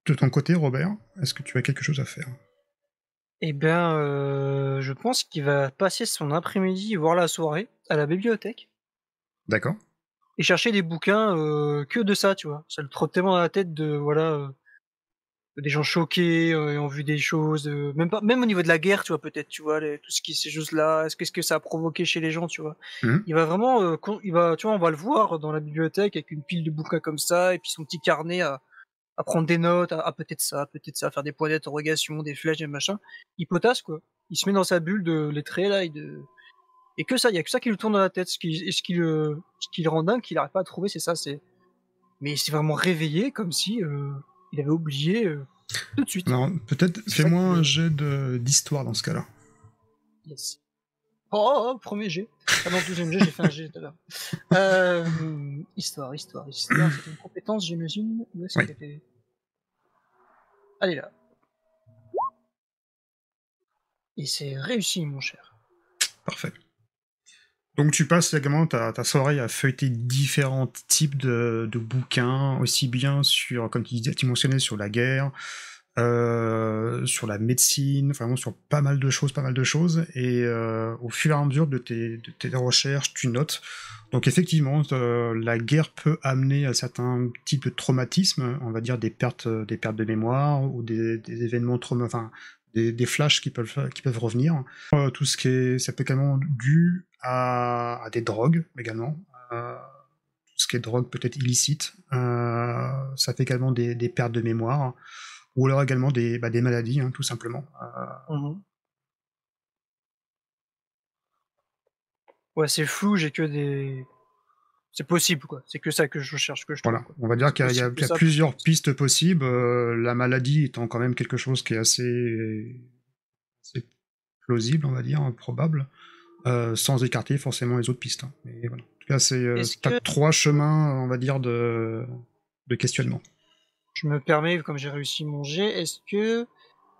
De ton côté, Robert, est-ce que tu as quelque chose à faire? Eh bien, je pense qu'il va passer son après-midi, voire la soirée, à la bibliothèque D'accord. et chercher des bouquins, que de ça, tu vois? Ça le trotte tellement dans la tête de voilà, des gens choqués, ayant vu des choses, même au niveau de la guerre, tu vois? Peut-être, tu vois? Les tout ce qui ces choses-là, qu'est-ce que ça a provoqué chez les gens, tu vois? Mmh. Il va vraiment, il va tu vois? On va le voir dans la bibliothèque avec une pile de bouquins comme ça et puis son petit carnet à prendre des notes, à peut-être ça, faire des points d'interrogation, des flèches, des machins. Il potasse, quoi. Il se met dans sa bulle de lettré là et que ça, il y a que ça qui lui tourne dans la tête. Ce qui le rend dingue, qu'il arrive pas à trouver, c'est ça, mais il s'est vraiment réveillé comme si, il avait oublié, tout de suite. Alors, peut-être C'est ça fais-moi qui un le jet d'histoire dans ce cas-là. yes. Oh, 1er jet. Ah non, 2e jet, j'ai fait un jet tout à l'heure. Histoire, c'est une compétence, j'imagine? Où est-ce Oui, qu'elle est? Elle est là et c'est réussi, mon cher. parfait. Donc tu passes également ta soirée à feuilleter différents types de bouquins, aussi bien sur, comme tu mentionnais, sur la guerre, sur la médecine, vraiment sur pas mal de choses, et au fur et à mesure de tes recherches, tu notes. Donc effectivement, la guerre peut amener à certains types de traumatismes, on va dire des pertes de mémoire, ou des événements enfin, des flashs qui peuvent revenir. Tout ce qui est, ça peut également dû à des drogues également. Tout ce qui est drogue peut-être illicite. Ça fait également des pertes de mémoire, ou alors également des maladies, hein, tout simplement. Mmh. Ouais, c'est flou, j'ai que des c'est possible, quoi. C'est que ça que je cherche, que je trouve, Voilà, quoi. on va dire C'est qu'il y a, possible que il y a ça, possible plusieurs que ça. pistes possibles, la maladie étant quand même quelque chose qui est assez plausible, on va dire, probable, sans écarter forcément les autres pistes, hein. Mais voilà. En tout cas, Est-ce t'as que trois chemins, on va dire, de questionnement. je me permets, comme j'ai réussi mon jet, est-ce que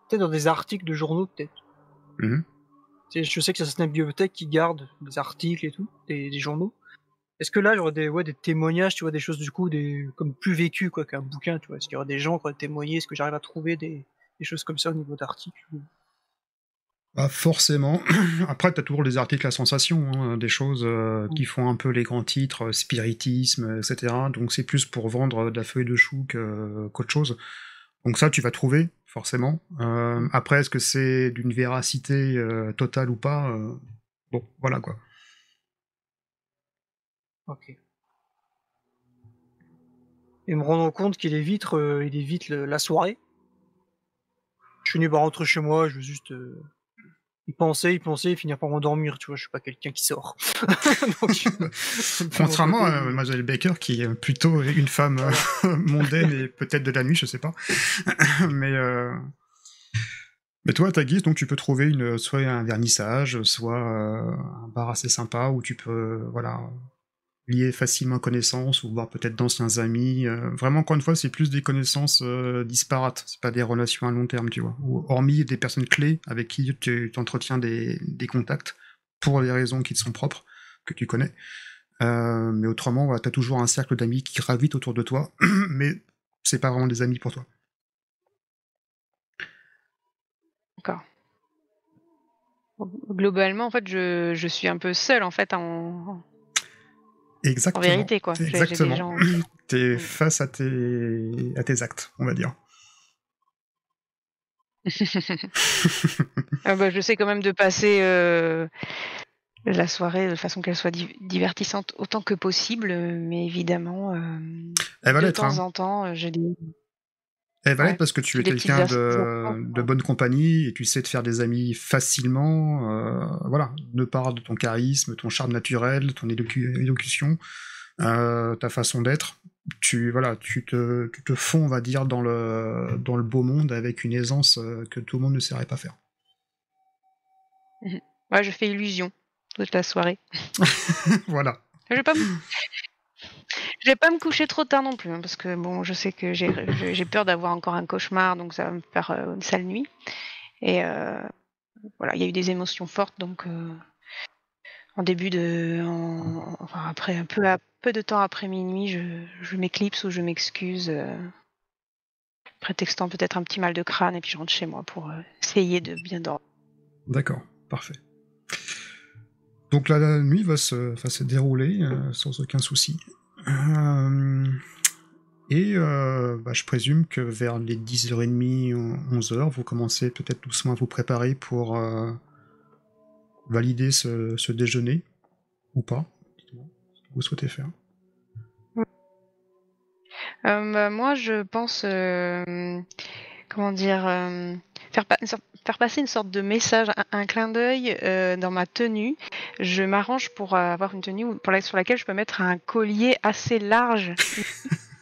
peut-être dans des articles de journaux, peut-être? Mhm. Tu sais, je sais que c'est certaines bibliothèques qui gardent des articles et tout, des journaux. Est-ce que là, il y aurait des témoignages, tu vois, des choses du coup, comme plus vécues, quoi, qu'un bouquin, tu vois? Est-ce qu'il y aurait des gens qui auraient témoigné? Est-ce que j'arrive à trouver des choses comme ça au niveau d'articles ou Pas forcément. Après, t'as toujours des articles à sensation, hein, des choses mmh, qui font un peu les grands titres, spiritisme, etc. Donc c'est plus pour vendre de la feuille de chou qu'autre chose. Donc ça, tu vas trouver, forcément. mmh, Après, est-ce que c'est d'une véracité totale ou pas bon, voilà quoi. OK. Et me rendre compte qu'il évite la soirée. Je finis par rentrer chez moi, je veux juste, y penser et finir par m'endormir, tu vois? Je suis pas quelqu'un qui sort. Donc de mon Contrairement côté, à Mademoiselle Baker, qui est plutôt une femme voilà. mondaine et peut-être de la nuit, je sais pas. mais, euh, mais toi, à ta guise, donc tu peux trouver soit un vernissage, soit un bar assez sympa où tu peux, voilà, lier facilement connaissances ou voir peut-être d'anciens amis. Vraiment, encore une fois, c'est plus des connaissances disparates. C'est pas des relations à long terme, tu vois. Ou, hormis des personnes clés avec qui tu entretiens des contacts pour des raisons qui te sont propres, que tu connais. Mais autrement, voilà, t'as toujours un cercle d'amis qui gravitent autour de toi, mais c'est pas vraiment des amis pour toi. D'accord. Globalement, en fait, je suis un peu seule, en fait, en Exactement, vérité, quoi. J'ai des exactement. gens autour. T'es Mmh. face à tes actes, on va dire. Ah bah, j'essaie quand même de passer, la soirée de façon qu'elle soit divertissante autant que possible, mais évidemment, Elle va de l'être, temps hein. en temps, j'ai des Elle va l'être ouais, parce que tu j'ai es des petites quelqu'un absences, de quoi. bonne compagnie et tu sais te faire des amis facilement. Voilà, de par de ton charisme, ton charme naturel, ton élocution, ta façon d'être. Voilà, tu te fonds, on va dire, dans le beau monde avec une aisance que tout le monde ne saurait pas faire. Mmh. Ouais, je fais illusion toute la soirée. Voilà. Je vais pas me je vais pas me coucher trop tard non plus, hein, parce que bon, je sais que j'ai peur d'avoir encore un cauchemar, donc ça va me faire, une sale nuit et voilà, il y a eu des émotions fortes donc enfin après un peu de temps après minuit, je m'éclipse ou je m'excuse, prétextant peut-être un petit mal de crâne, et puis je rentre chez moi pour essayer de bien dormir. D'accord, parfait. Donc la nuit va se dérouler sans aucun souci. Je présume que vers les 10h30, 11h, vous commencez peut-être doucement à vous préparer pour valider ce déjeuner, ou pas. Dites-moi ce que vous souhaitez faire. Moi, je pense, comment dire, faire passer une sorte de message, un clin d'œil dans ma tenue. Je m'arrange pour avoir une tenue sur laquelle je peux mettre un collier assez large,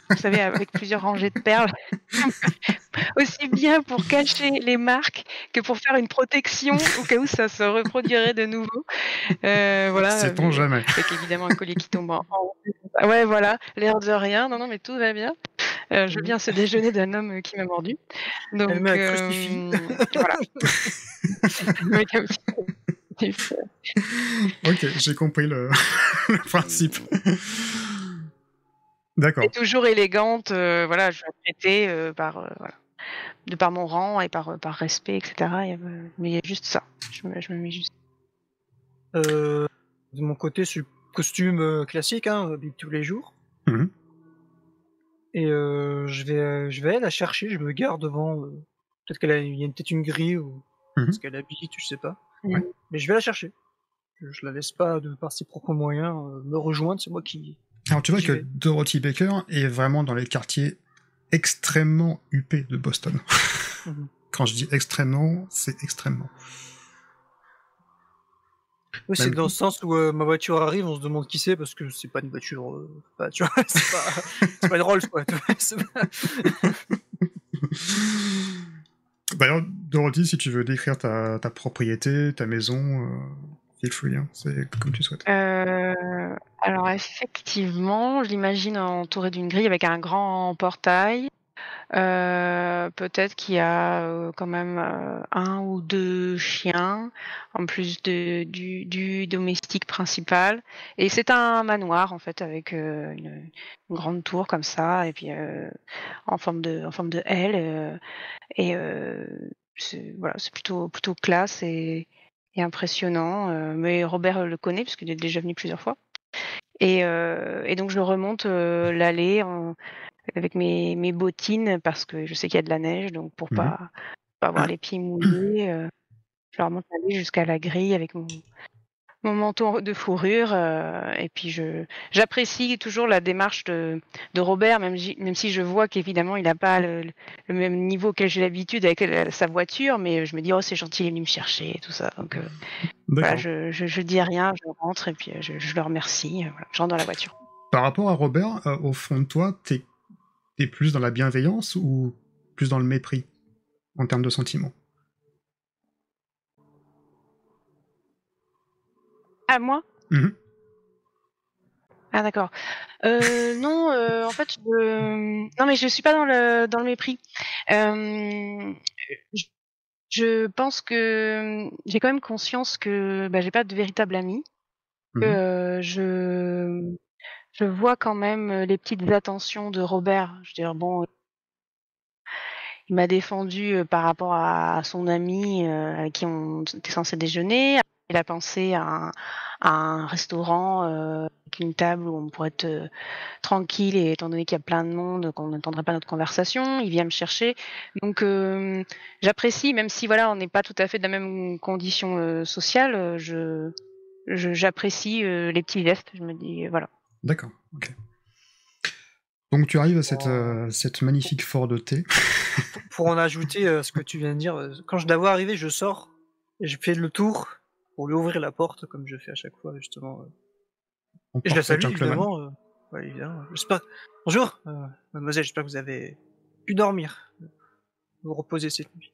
vous savez, avec plusieurs rangées de perles. Aussi bien pour cacher les marques que pour faire une protection au cas où ça se reproduirait de nouveau. Voilà, Sait-on jamais. avec évidemment un collier qui tombe en haut. Ouais, voilà, l'air de rien. Non, mais tout va bien. Je viens à ce déjeuner d'un homme qui m'a mordu. Donc, Elle met un crucifix. voilà. Avec un petit... Ok, j'ai compris le principe. D'accord. Et toujours élégante, voilà, je suis apprêtée voilà, de par mon rang et par respect, etc. Mais il y a juste ça. Je me mets juste. De mon côté, c'est le costume classique, hein, habillé tous les jours. Mhm. Et je vais la chercher, je me gare devant. Peut-être il y a peut-être une grille ou parce qu'elle habite, je sais pas. Ouais. Mais je vais la chercher. Je la laisse pas, de par ses propres moyens, me rejoindre. C'est moi qui. Alors tu vois J'y que vais. Dorothy Baker est vraiment dans les quartiers extrêmement huppés de Boston. Mhm. Quand je dis extrêmement, c'est extrêmement. Oui, c'est Même- dans le sens où ma voiture arrive, on se demande qui c'est parce que c'est pas une voiture. Tu vois, c'est pas une Rolls, quoi. Tu vois, c'est pas- D'ailleurs, Dorothy, si tu veux décrire ta propriété, ta maison, feel free, hein, c'est comme tu souhaites. Alors effectivement, je l'imagine entourée d'une grille avec un grand portail. Peut-être qu'il y a quand même un ou deux chiens, en plus du domestique principal. Et c'est un manoir en fait avec une grande tour comme ça, et puis en forme de L. Voilà, c'est plutôt classe et impressionnant. Mais Robert le connaît parce qu'il est déjà venu plusieurs fois. Et donc je remonte l'allée avec mes bottines parce que je sais qu'il y a de la neige, donc pour pas avoir les pieds mouillés, je remonte l'allée jusqu'à la grille avec mon manteau de fourrure, et puis j'apprécie toujours la démarche de Robert, même si je vois qu'évidemment il n'a pas le même niveau auquel j'ai l'habitude avec sa voiture, mais je me dis oh c'est gentil, il est venu me chercher et tout ça. Donc voilà, D'accord. je dis rien, je rentre et puis je le remercie. Voilà, je rentre dans la voiture. Par rapport à Robert, au fond de toi, t'es plus dans la bienveillance ou plus dans le mépris en termes de sentiments? Ah moi? Mhm. Ah d'accord. Non, en fait, non mais je suis pas dans le mépris. Je je pense que j'ai quand même conscience que j'ai pas de véritable ami. Que Mhm. je vois quand même les petites attentions de Robert. Je veux dire, bon, il m'a défendu par rapport à son ami avec qui on était censé déjeuner. Il a pensé à un restaurant avec une table où on pourrait être tranquille, et étant donné qu'il y a plein de monde, qu'on n'entendrait pas notre conversation, il vient me chercher. Donc j'apprécie, même si voilà, on n'est pas tout à fait de la même condition sociale, j'apprécie les petits gestes. Je me dis voilà. D'accord, ok. Donc tu arrives à Oh. cette magnifique fort de thé. Pour en ajouter ce que tu viens de dire, quand je la vois arriver, je sors et je fais le tour pour lui ouvrir la porte, comme je fais à chaque fois, justement. En Et je la parfait salue, gentleman. évidemment. Ouais, évidemment. Bonjour, mademoiselle, j'espère que vous avez pu dormir, vous reposer cette nuit.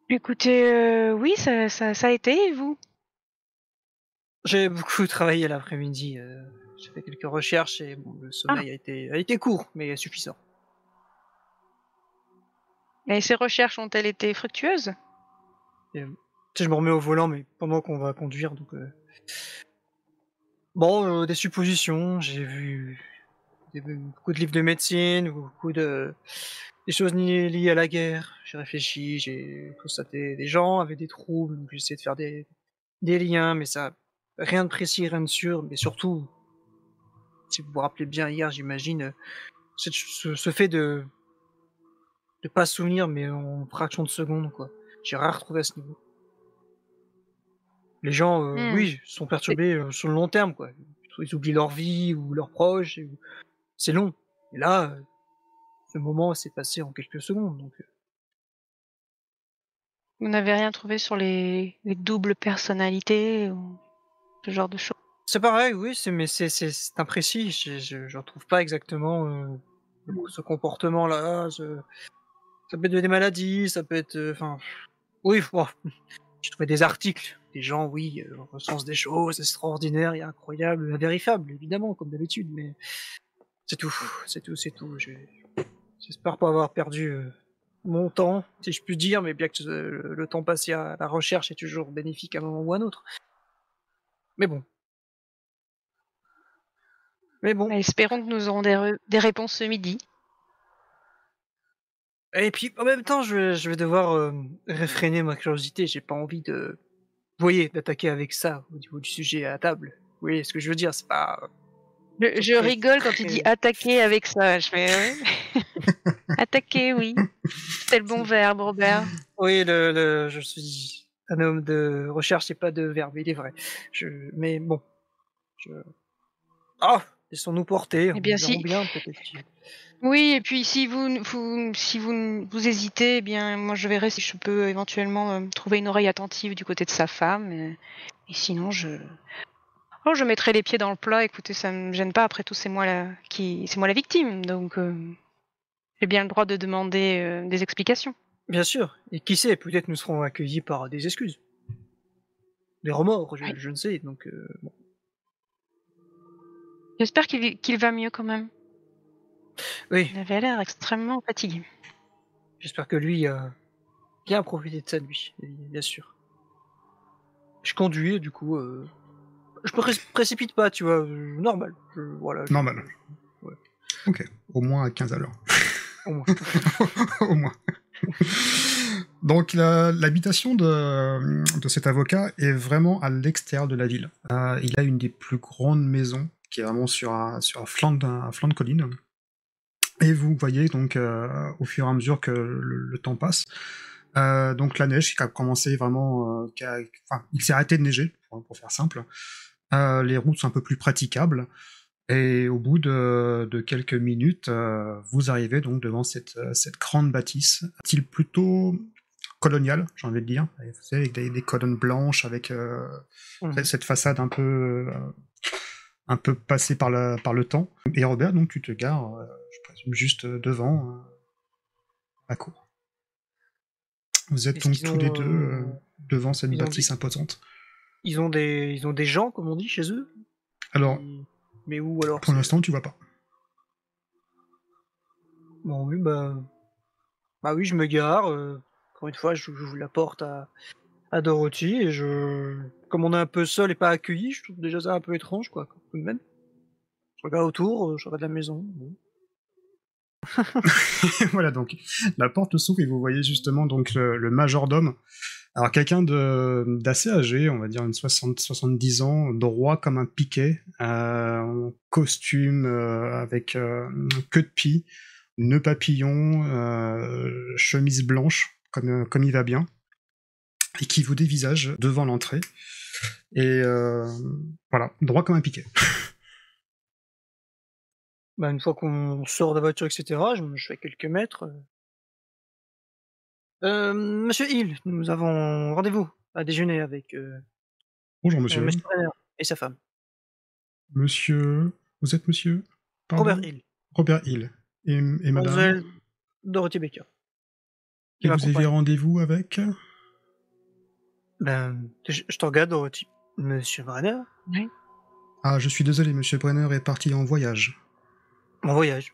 Écoutez, oui, ça a été, et vous? J'ai beaucoup travaillé l'après-midi. J'ai fait quelques recherches et bon, le Ah, sommeil a été court, mais suffisant. et ces recherches ont-elles été fructueuses? Et, tu sais, je me remets au volant, mais pendant qu'on va conduire, donc. Bon, des suppositions. J'ai vu beaucoup de livres de médecine, beaucoup de des choses liées à la guerre. J'ai réfléchi, j'ai constaté des gens avaient des troubles, donc j'ai essayé de faire des liens, mais ça rien de précis, rien de sûr, mais surtout, si vous vous rappelez bien hier, j'imagine, ce fait de pas se souvenir, mais en fraction de seconde, quoi. J'ai rien retrouvé à ce niveau. Les gens, Hmm. oui, sont perturbés, sur le long terme, quoi. Ils oublient leur vie ou leurs proches, c'est long. Et là, ce moment s'est passé en quelques secondes, donc Vous n'avez rien trouvé sur les doubles personnalités ou ce genre de choses? c'est pareil, oui, c'est imprécis. Je retrouve pas exactement, ce comportement-là. Ça peut être des maladies, ça peut être, enfin, oui, bon, j'ai trouvé des articles. Des gens, oui, recensent des choses extraordinaires et incroyables, invérifiables, évidemment, comme d'habitude, mais c'est tout, c'est tout. J'espère pas avoir perdu, mon temps, si je puis dire, mais bien que le temps passé à la recherche est toujours bénéfique à un moment ou à un autre. Mais bon. Mais bon. Bah, espérons que nous aurons des réponses ce midi. Et puis, en même temps, je vais devoir, réfréner ma curiosité. J'ai pas envie de, vous voyez, d'attaquer avec ça, au niveau du sujet à la table. Vous voyez ce que je veux dire? C'est pas Je très, rigole quand il dit très attaquer avec ça. Je fais ouais. Attaquer, oui. C'est le bon verbe, Robert. oui, je suis un homme de recherche et pas de verbe, il est vrai. Mais bon, je ah! Laissons-nous porter, Eh nous bien, verrons si. bien peut-être qu'il Oui, et puis si vous hésitez, eh bien, moi je verrai si je peux éventuellement trouver une oreille attentive du côté de sa femme. Et sinon, je mettrai les pieds dans le plat. Écoutez, ça me gêne pas. Après tout, c'est moi la victime, donc j'ai bien le droit de demander des explications. bien sûr, et qui sait, peut-être nous serons accueillis par des excuses, des remords, Oui. je ne sais, donc bon. J'espère qu'il va mieux quand même. Oui, Il avait l'air extrêmement fatigué. j'espère que lui a bien profité de sa nuit, bien sûr. Je conduis, du coup, je me précipite pas, tu vois, normal. Voilà, Normal. ouais, Ok, au moins à 15 à l'heure. au moins. Au moins. Donc l'habitation de cet avocat est vraiment à l'extérieur de la ville. Il a une des plus grandes maisons qui est vraiment sur un flanc de colline. Et vous voyez donc au fur et à mesure que le temps passe, donc la neige qui a commencé vraiment, enfin, il s'est arrêté de neiger pour faire simple. Les routes sont un peu plus praticables. Et au bout de quelques minutes, vous arrivez donc devant cette grande bâtisse, style plutôt colonial, j'ai envie de dire, vous savez, avec des colonnes blanches, avec Mmh. cette façade un peu passée par le temps. Et Robert, donc tu te gares, je présume, juste devant, à court. Vous êtes Est-ce donc qu'ils tous les ont, deux devant cette ils ont bâtisse des imposante. ils ont des gens, comme on dit, chez eux? Alors, Mais où alors? pour C'est l'instant, tu vois pas. bon, oui, bah oui, je me gare, encore une fois, j'ouvre la porte à Dorothy et comme on est un peu seul et pas accueilli, je trouve déjà ça un peu étrange, quoi, tout de même. Je regarde autour, je regarde la maison, bon. Voilà, donc la porte s'ouvre et vous voyez justement donc le majordome. Alors quelqu'un d'assez âgé, on va dire une 70 ans, droit comme un piquet, en costume avec queue de pie, nœud papillon, chemise blanche, comme il va bien, et qui vous dévisage devant l'entrée. Et voilà, droit comme un piquet. Bah, une fois qu'on sort de la voiture, et cetera, je fais quelques mètres, «Monsieur Hill, nous avons rendez-vous à déjeuner avec, Bonjour monsieur. monsieur Brenner et sa femme. Monsieur... Vous êtes monsieur? Robert Pardon? Hill, Robert Hill. Et madame? mademoiselle Dorothy Baker, qui Et vous avez m'accompagne. rendez-vous avec? Ben, je te regarde, Dorothy. Monsieur Brenner? Oui. Ah, je suis désolé, monsieur Brenner est parti en voyage. Mon voyage.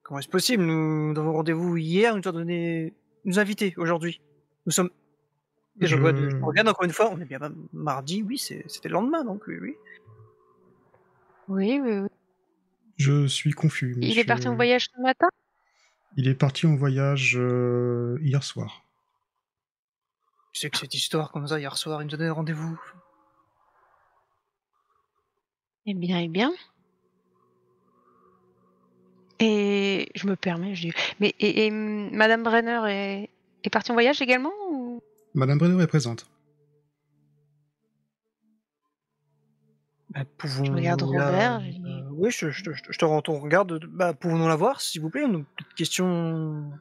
Comment est-ce possible? Nous avons rendez-vous hier, nous avons donné nous inviter aujourd'hui. Nous sommes et je Je... regarde encore une fois, on est bien mardi, oui, c'était le lendemain donc oui, oui. Oui, oui, oui. Je suis confus, monsieur. Il est parti en voyage ce matin? Il est parti en voyage hier soir. C'est que cette histoire comme ça, hier soir, il me donnait rendez-vous. Eh bien, eh bien. Et je me permets, je dis... Mais et Madame Brenner est partie en voyage également ou... Madame Brenner est présente. Bah, pouvons Je regarde Robert. Oui, je te rends ton regard. Bah, pouvons-nous la voir, s'il vous plaît? Une petite question.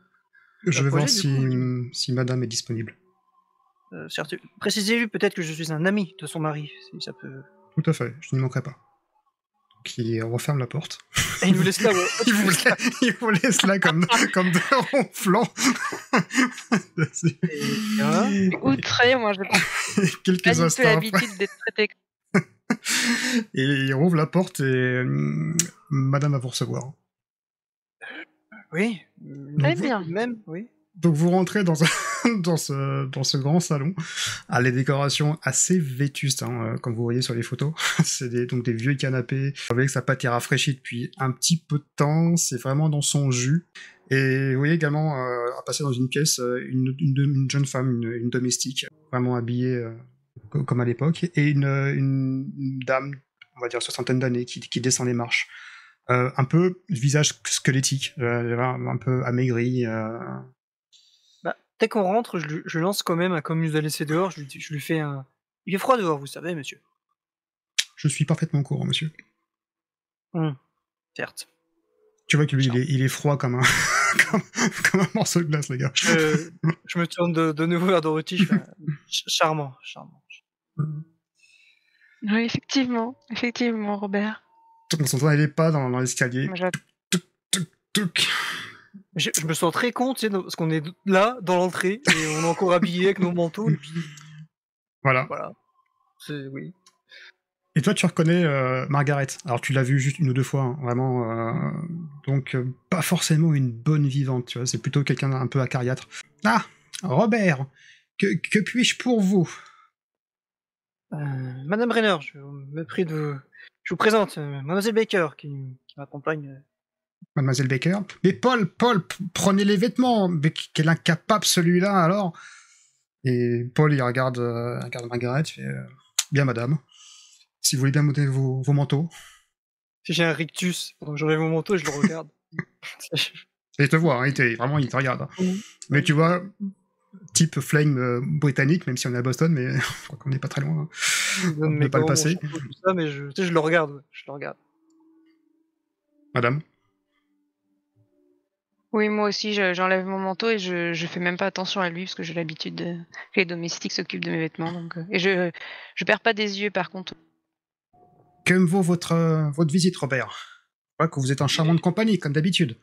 Je vais poser, voir si Madame est disponible. Certes, précisez-lui peut-être que je suis un ami de son mari, si ça peut. Tout à fait, je n'y manquerai pas. Qui referme la porte. Et il nous laisse là, ouais. il vous laisse là comme de ronflant. Outré, moi j'ai Quelques pas du tout instants l'habitude d'être traité. Et il rouvre la porte et Madame va vous recevoir. Oui. Très bien. Même, oui. Donc vous rentrez dans ce grand salon, à les décorations assez vétustes, comme vous voyez sur les photos. C'est donc des vieux canapés, avec sa pâte est rafraîchie depuis un petit peu de temps, c'est vraiment dans son jus. Et vous voyez également, à passer dans une pièce, une jeune femme, une domestique, vraiment habillée comme à l'époque, et une dame, on va dire soixantaine d'années, qui descend les marches. Un peu visage squelettique, un peu amaigri. Dès qu'on rentre, je lance quand même, comme il nous a laissé dehors, je lui fais un... Il fait froid dehors, vous savez, monsieur. Je suis parfaitement au courant, monsieur. Certes. Tu vois que lui, il est froid comme comme un morceau de glace, les gars. Je me tourne de nouveau vers Dorothy, je fais charmant. Oui, effectivement, Robert. On s'entend les pas dans l'escalier. Moi, Je me sens très con, tu sais, parce qu'on est là, dans l'entrée, et on est encore habillé avec nos manteaux, et puis... Voilà. Oui. Et toi, tu reconnais Margaret. Alors, tu l'as vue juste une ou deux fois, vraiment. Donc, pas forcément une bonne vivante, tu vois. C'est plutôt quelqu'un un peu acariâtre. Ah, Robert, que puis-je pour vous? Madame Brenner, je me prie de vous... Je vous présente Mademoiselle Baker, qui m'accompagne... Mademoiselle Baker. Mais Paul, prenez les vêtements. Mais quel incapable celui-là, alors. Et Paul, il regarde Margaret, il fait bien, madame. Si vous voulez bien monter vos manteaux. Si j'ai un rictus, pendant que j'enlève mon manteau, je le regarde. Et il te voit, il te regarde. Mais tu vois, type flame britannique, même si on est à Boston, mais je crois qu'on n'est pas très loin. On ne peut pas le passer. Ça, mais je le regarde. Madame. Oui, moi aussi, j'enlève mon manteau et je fais même pas attention à lui parce que j'ai l'habitude que les domestiques s'occupent de mes vêtements. Donc, et je perds pas des yeux, par contre. Que me vaut votre visite, Robert? Je crois que vous êtes en charmante compagnie, comme d'habitude.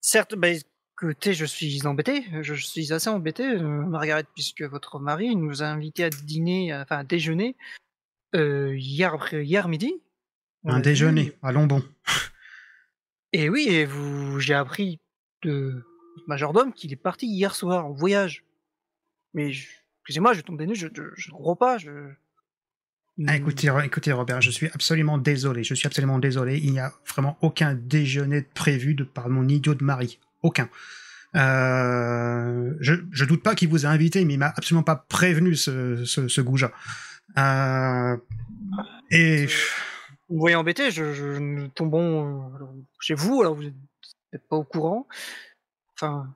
Certes, écoutez, je suis embêté. Je suis assez embêté, Margaret, puisque votre mari nous a invités à dîner, enfin à déjeuner, hier midi. Un déjeuner, allons bon. Et oui, j'ai appris de votre majordome qu'il est parti hier soir en voyage. Mais excusez-moi, je tombe des nues, je ne crois pas. Écoutez, Robert, je suis absolument désolé. Il n'y a vraiment aucun déjeuner prévu par mon idiot de mari. Aucun. Je doute pas qu'il vous a invité, mais il m'a absolument pas prévenu, ce goujat. Et... Vous me voyez embêté, nous tombons chez vous, alors vous n'êtes pas au courant. Enfin...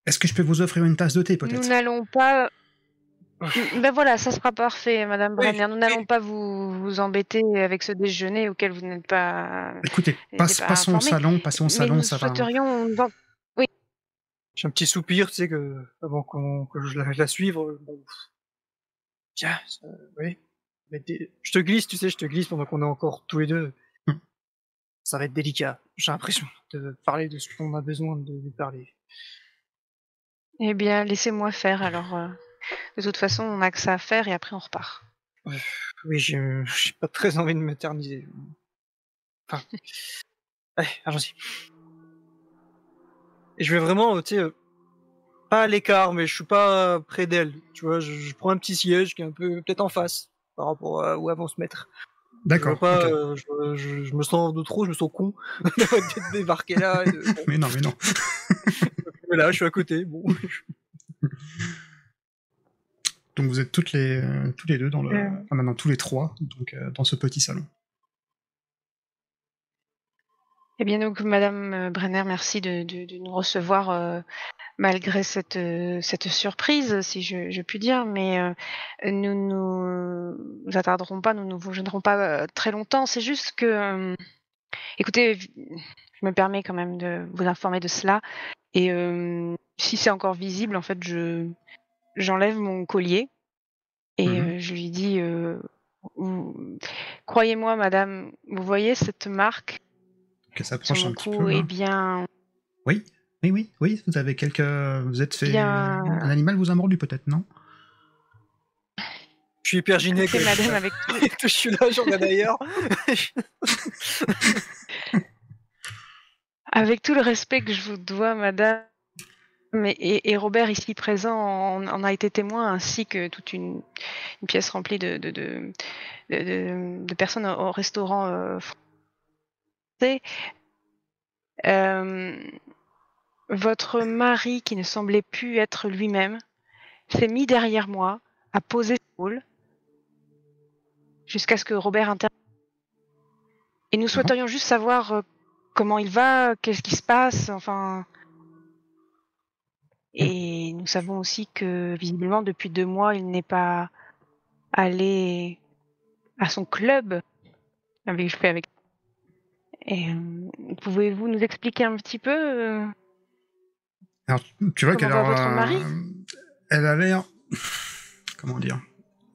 Est-ce que je peux vous offrir une tasse de thé, peut-être? Nous n'allons pas... Ben voilà, ça sera parfait, Madame Brenner. Nous n'allons pas vous embêter avec ce déjeuner auquel vous n'êtes pas... Écoutez, passons au salon, ça va. Oui. J'ai un petit soupir, tu sais, avant que je la suive. Bon. Tiens, oui. Je te glisse pendant qu'on est encore tous les deux. Ça va être délicat, j'ai l'impression, de parler de ce qu'on a besoin de lui parler. Eh bien, laissez-moi faire, alors... De toute façon, on a que ça à faire et après on repart. Oui, j'ai pas très envie de m'éterniser. Enfin... Allez, allons-y. Et je vais vraiment, tu sais, pas à l'écart, mais je suis pas près d'elle. Tu vois, je prends un petit siège qui est un peu peut-être en face par rapport à où elles vont se mettre. D'accord. Pas, Ok. je me sens de trop, je me sens con de débarquer là. Bon. Mais non, mais non. Voilà, je suis à côté. Bon. Donc vous êtes tous les deux dans le, enfin maintenant tous les trois, donc dans ce petit salon. Eh bien donc, Madame Brenner, merci de nous recevoir malgré cette surprise, si je puis dire, mais nous attarderons pas, nous vous gênerons pas très longtemps. C'est juste que, écoutez, je me permets quand même de vous informer de cela, et si c'est encore visible, en fait, j'enlève mon collier et je lui dis, croyez-moi, Madame, vous voyez cette marque Que ça sur approche mon un petit cou, peu. eh Là. bien, Oui. Vous avez vous êtes fait bien, un animal vous a mordu peut-être, non? Je suis hyper gêné. écoutez, Madame, avec Je suis là, j'en regarde ailleurs. avec tout le respect que je vous dois, Madame, et Robert ici présent en a été témoin, ainsi que toute une pièce remplie de personnes au restaurant français. Votre mari, qui ne semblait plus être lui-même, s'est mis derrière moi, a posé l'épaule, jusqu'à ce que Robert intervienne. Et nous souhaiterions juste savoir comment il va, qu'est-ce qui se passe, enfin. Et nous savons aussi que, visiblement, depuis 2 mois, il n'est pas allé à son club avec. Et pouvez-vous nous expliquer un petit peu Alors tu vois comment qu'elle va votre mari? Elle a l'air, comment dire,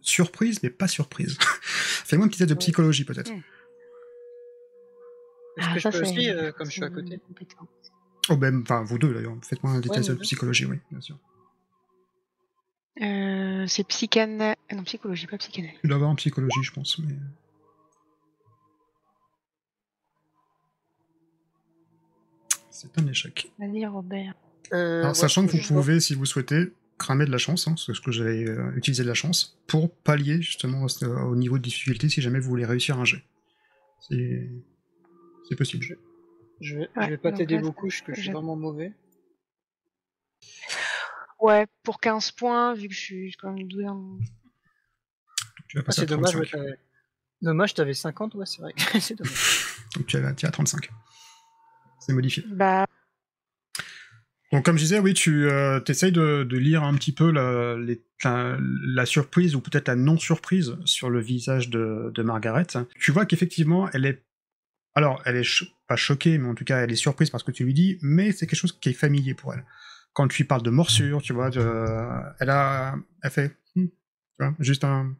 surprise mais pas surprise. Fais-moi un petit test de psychologie peut-être. Est-ce que je peux aussi, comme je suis à côté? Compétent. Oh ben, enfin vous deux d'ailleurs. Faites-moi un test de nous deux. psychologie, oui, bien sûr. C'est non, psychologie, pas psychanalyse. Tu dois avoir en psychologie, je pense, mais. C'est un échec. Vas-y, Robert. Alors, sachant que vous pouvez, si vous souhaitez, cramer de la chance, hein, c'est ce que j'avais utilisé de la chance, pour pallier justement au niveau de difficulté si jamais vous voulez réussir un jet. C'est possible. Je vais pas t'aider beaucoup, parce que je suis vraiment mauvais. Ouais, pour 15 points, vu que je suis quand même doué en. Tu vas passer à dommage, 35. Dommage, t'avais 50, ouais, c'est vrai. C'est dommage. Donc tu es à 35. C'est modifié. Bah. Donc comme je disais, oui, tu essayes de lire un petit peu la surprise ou peut-être la non-surprise sur le visage de Margaret. Tu vois qu'effectivement, elle est pas choquée, mais en tout cas, elle est surprise par ce que tu lui dis, mais c'est quelque chose qui est familier pour elle. Quand tu lui parles de morsure, tu vois, elle fait, tu vois, juste un,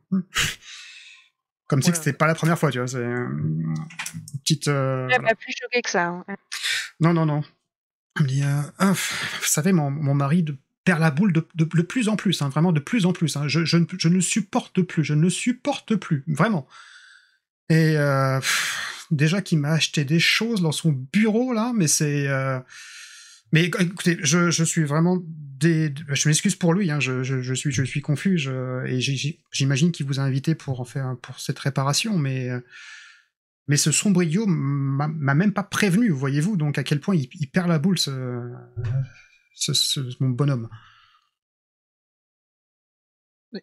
comme si c'était pas la première fois, tu vois, c'est une petite. Elle Voilà. pas plus choquée que ça. Hein. Non. Elle me dit, vous savez, mon mari perd la boule de plus en plus, hein, vraiment de plus en plus. Hein, je ne supporte plus, vraiment. Et déjà qu'il m'a acheté des choses dans son bureau là, mais c'est. Mais écoutez, je suis vraiment je m'excuse pour lui, hein, je suis confus, et j'imagine qu'il vous a invité pour cette réparation, mais ce sombre idiot m'a même pas prévenu, voyez-vous, donc à quel point il perd la boule, mon bonhomme.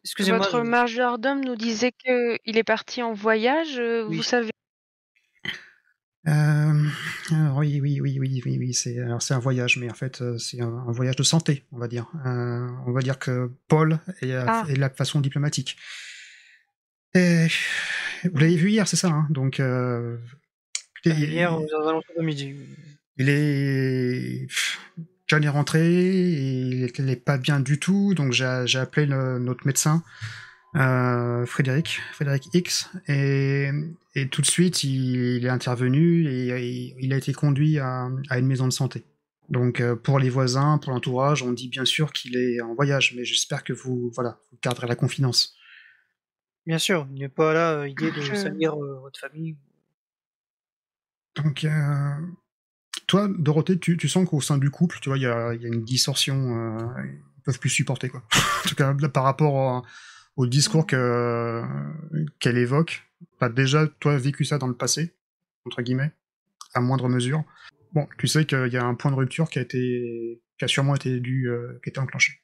Excusez-moi. Votre majordome nous disait qu'il est parti en voyage, Oui. vous savez. Oui, c'est un voyage, mais en fait c'est un voyage de santé, on va dire. On va dire que Paul est de la façon diplomatique. Et vous l'avez vu hier, c'est ça, hein, donc. Hier, aux alentours de midi. John est rentré, et il n'est pas bien du tout, donc j'ai appelé notre médecin, Frédéric X, et tout de suite il est intervenu et il a été conduit à une maison de santé. Donc pour les voisins, pour l'entourage, on dit bien sûr qu'il est en voyage, mais j'espère que vous garderez la confidence. Bien sûr, il n'est pas là l'idée de salir votre famille. Donc toi, Dorothée, tu sens qu'au sein du couple, tu vois, il y a une distorsion, ils peuvent plus supporter, quoi. En tout cas, par rapport au discours qu'elle évoque, t'as déjà, toi, vécu ça dans le passé, entre guillemets, à moindre mesure. Bon, tu sais qu'il y a un point de rupture qui a sûrement été qui a été enclenché.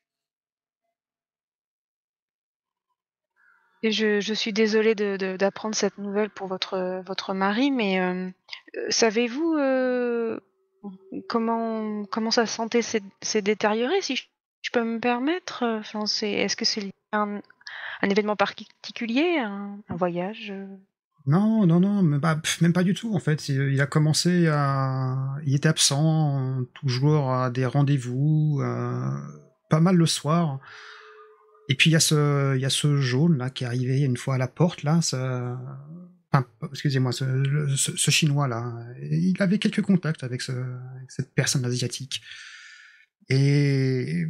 Et je suis désolée d'apprendre cette nouvelle pour votre mari, mais savez-vous comment sa santé s'est détériorée, si je peux me permettre? Enfin, est-ce que c'est lié à un événement particulier, un voyage? Non, même pas du tout, en fait. Il a commencé il était absent, toujours à des rendez-vous, pas mal le soir. Et puis il y a ce jaune là qui est arrivé une fois à la porte là, enfin, excusez-moi, ce chinois là, il avait quelques contacts avec cette personne asiatique. Et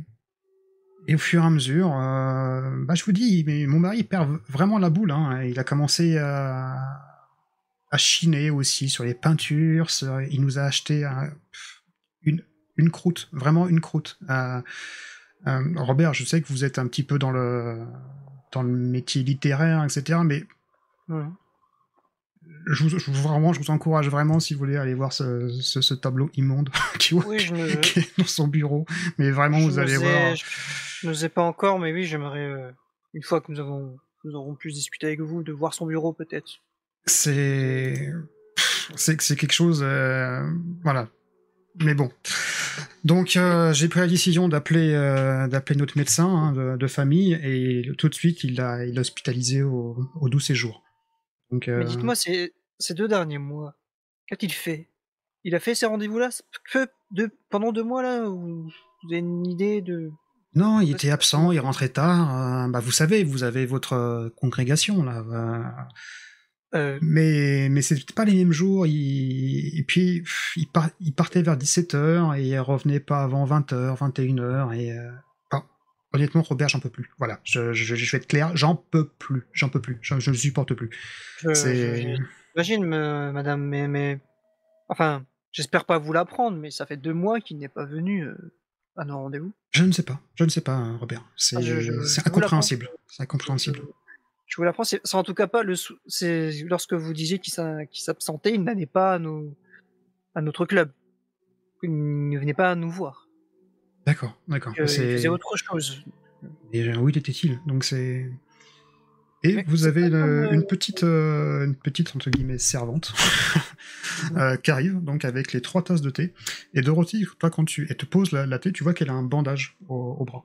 au fur et à mesure, je vous dis, mais mon mari perd vraiment la boule. Hein. Il a commencé à chiner aussi sur les peintures. Il nous a acheté une croûte, vraiment une croûte. Robert, je sais que vous êtes un petit peu dans le métier littéraire, etc. Mais je vous encourage vraiment, si vous voulez, aller voir ce tableau immonde qui est dans son bureau. Mais vraiment, vous allez voir. Je ne sais pas encore, mais oui, j'aimerais, une fois que nous aurons pu discuter avec vous, de voir son bureau peut-être. C'est quelque chose, voilà. Mais bon. Donc j'ai pris la décision d'appeler notre médecin de famille et tout de suite il l'a hospitalisé au doux séjour. Donc, Mais dites-moi, ces 2 derniers mois, qu'a-t-il fait? Il a fait ces rendez-vous-là pendant 2 mois là, ou vous avez une idée de... Non, il était absent, il rentrait tard. Vous savez, vous avez votre congrégation là. Mais c'était pas les mêmes jours. Et puis il partait vers 17h et il revenait pas avant 20h, 21h. Et honnêtement, Robert, j'en peux plus. Voilà, je vais être clair, j'en peux plus, je ne supporte plus. J'imagine, madame, mais enfin, j'espère pas vous l'apprendre, mais ça fait 2 mois qu'il n'est pas venu à nos rendez-vous. Je ne sais pas, Robert. C'est incompréhensible. C'est incompréhensible. Je vous l'apprends, c'est en tout cas pas c'est lorsque vous disiez qu'il s'absentait, il n'allait pas à notre club. Il ne venait pas nous voir. D'accord. Il faisait autre chose. Et où était-il? Donc c'est... Et vous avez une petite entre guillemets servante qui arrive donc avec les 3 tasses de thé. Et Dorothy, toi quand elle te pose la thé, tu vois qu'elle a un bandage au bras.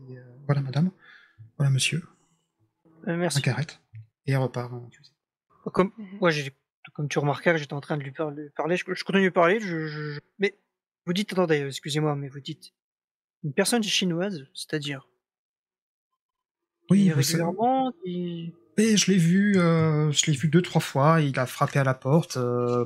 Et, voilà madame, voilà monsieur. Merci. Un carrette. Et elle repart. Comme tu remarquais, j'étais en train de lui parler. Je continue de parler. Mais vous dites, attendez, excusez-moi, mais vous dites une personne chinoise, c'est-à-dire? Oui, régulièrement. Et je l'ai vu 2-3 fois. Il a frappé à la porte.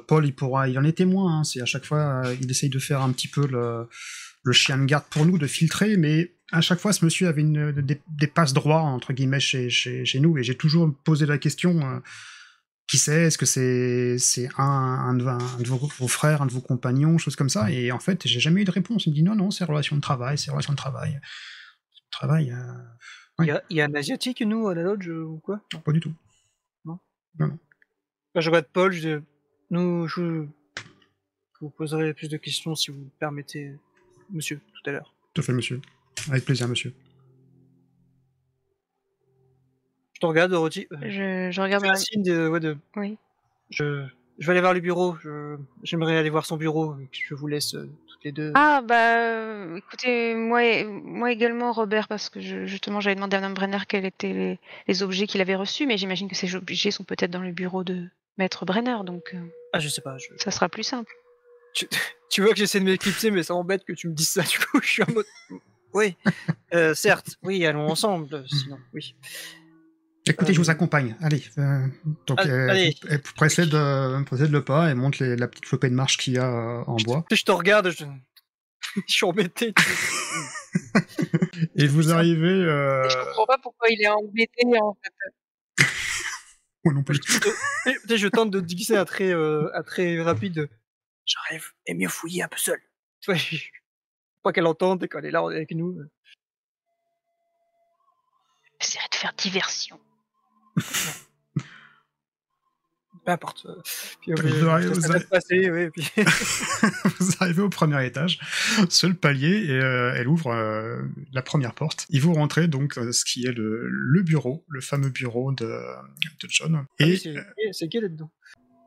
Paul, il en est témoin. Hein, c'est à chaque fois, il essaye de faire un petit peu le chien de garde pour nous, de filtrer, mais à chaque fois, ce monsieur avait des passes droits entre guillemets chez nous, et j'ai toujours posé la question. Qui sait? Est-ce que c'est un de vos frères, un de vos compagnons, choses comme ça? Et en fait, j'ai jamais eu de réponse. Il me dit non, c'est relation de travail, Travail. Il y a un asiatique, nous, à la lodge, ou quoi? Non, pas du tout. Non. Non. Je regarde Paul, je vous poserai plus de questions si vous me permettez, monsieur, tout à l'heure. Tout à fait, monsieur. Avec plaisir, monsieur. Je te regarde, Dorothy. Je regarde un signe Oui. Je vais aller voir le bureau. J'aimerais aller voir son bureau. Je vous laisse toutes les deux. Ah, écoutez, moi également, Robert, parce que justement, j'avais demandé à Mme Brenner quels étaient les objets qu'il avait reçus, mais j'imagine que ces objets sont peut-être dans le bureau de Maître Brenner, donc je sais pas. ça sera plus simple. Tu vois que j'essaie de m'éclipser, mais ça m'embête que tu me dises ça. Du coup, je suis en mode... Oui, certes. Oui, allons ensemble, sinon, oui. Écoutez, je vous accompagne. Allez. Allez. Elle précède le pas et monte la petite flopée de marche qu'il y a en bois. Je te regarde, je suis embêté. Et vous arrivez... Je comprends pas pourquoi il est embêté, en fait. Moi non plus. Je tente de glisser un trait rapide. J'arrive, et mieux fouiller un peu seul. Tu vois, pas qu'elle entende et qu'elle est là avec nous. J'essaierai de faire diversion. peu importe. Puis, Vous arrivez, ça va se passer, oui, puis... vous arrivez au premier étage, sur le palier, et elle ouvre la première porte. Et vous rentrez donc ce qui est le bureau, le fameux bureau de John. Ah Et oui, c'est qui là-dedans?